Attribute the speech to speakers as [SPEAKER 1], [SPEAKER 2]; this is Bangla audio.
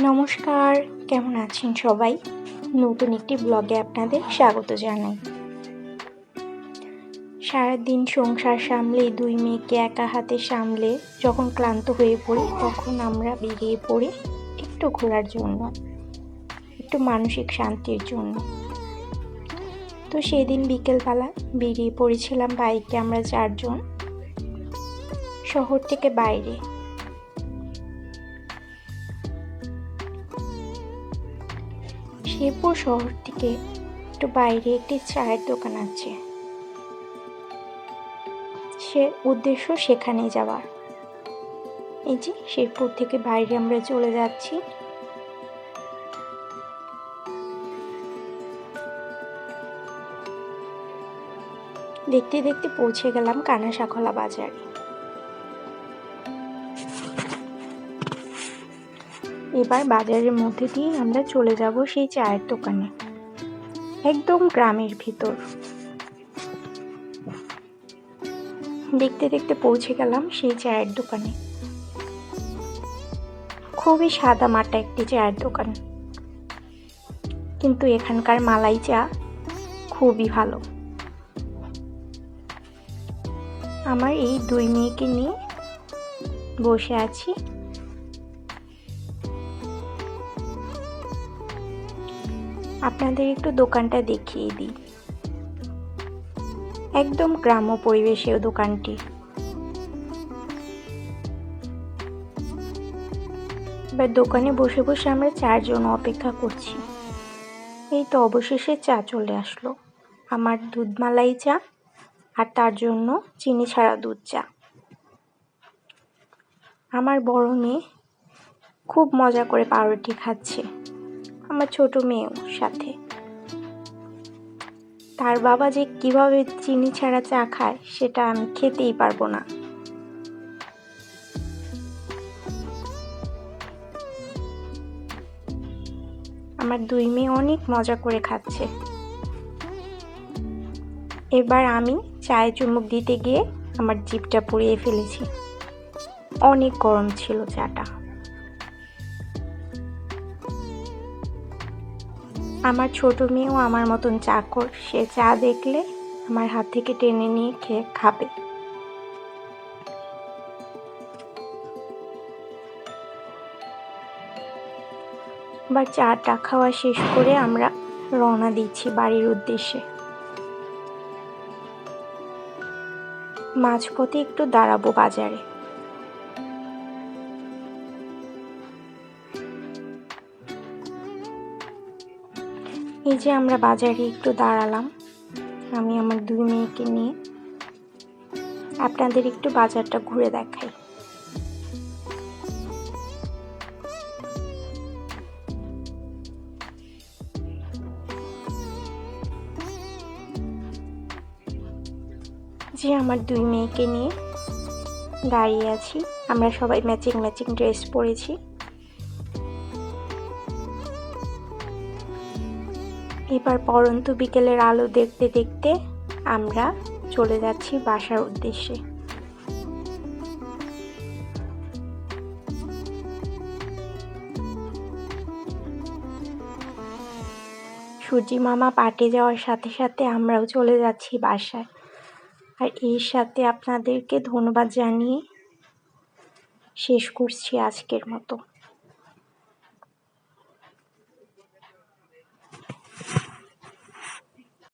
[SPEAKER 1] নমস্কার, কেমন আছেন সবাই? নতুন একটি ব্লগে আপনাদের স্বাগত জানাই। সারাদিন সংসার সামলে, দুই মেয়েকে একা হাতে সামলে যখন ক্লান্ত হয়ে পড়ি, তখন আমরা বেরিয়ে পড়ি একটু ঘোরার জন্য, একটু মানসিক শান্তির জন্য। তো সেদিন বিকেলবেলা বেরিয়ে পড়েছিলাম বাইকে আমরা 4 জন, শহর থেকে বাইরে। শেরপুর শহর থেকে একটু বাইরে একটি চায়ের দোকান আছে, সে উদ্দেশ্য সেখানে যাওয়ার। এই যে শেরপুর থেকে বাইরে আমরা চলে যাচ্ছি। দেখতে দেখতে পৌঁছে গেলাম কানাসাখলা বাজারে। এবার বাজারের মধ্যে দিয়ে আমরা চলে যাব সেই চায়ের দোকানে, একদম গ্রামের ভিতর। দেখতে দেখতে পৌঁছে গেলাম সেই চায়ের দোকানে। খুবই সাদা মাটা একটি চায়ের দোকান, কিন্তু এখানকার মালাই চা খুবই ভালো। আমার এই 2 মেয়েকে নিয়ে বসে আছি। আপনাদের একটু দোকানটা দেখিয়ে দিই। একদম গ্রাম্য পরিবেশে দোকানটি। এবার দোকানে বসে বসে আমরা 4 জন অপেক্ষা করছি। এই তো অবশেষে চা চলে আসলো। আমার দুধ মালাই চা আর তার জন্য চিনি ছাড়া দুধ চা। আমার বড় মেয়ে খুব মজা করে পাউরুটি খাচ্ছে, আমার ছোট মেয়েও সাথে। তার বাবা যে কিভাবে চিনি ছাড়া চা খায় সেটা আমি খেতেই পারবো না। আমার 2 মেয়ে অনেক মজা করে খাচ্ছে। এবার আমি চায়ে চুমুক দিতে গিয়ে আমার জিভটা পুড়িয়ে ফেলেছি। অনেক গরম ছিল চাটা। আমার ছোট মেয়েও আমার মতন চাকর, সে চা দেখলে আমার হাত থেকে টেনে নিয়ে খাবে। এবার চাটা খাওয়া শেষ করে আমরা রওনা দিচ্ছি বাড়ির উদ্দেশ্যে। মাঝপথে একটু দাঁড়াবো বাজারে। এই যে আমরা বাজারে একটু দাঁড়ালাম, আমি আমার 2 মেয়েকে নিয়ে। আপনাদের একটু বাজারটা ঘুরে দেখাই। যে আমার 2 মেয়েকে নিয়ে দাঁড়িয়ে আছি। আমরা সবাই ম্যাচিং ড্রেস পরেছি। এবার পরন্ত বিকেলের আলো দেখতে দেখতে আমরা চলে যাচ্ছি বাসার উদ্দেশ্যে। সূর্যি মামা পাটে যাওয়ার সাথে সাথে আমরাও চলে যাচ্ছি বাসায়। আর এর সাথে আপনাদেরকে ধন্যবাদ জানিয়ে শেষ করছি আজকের মতো।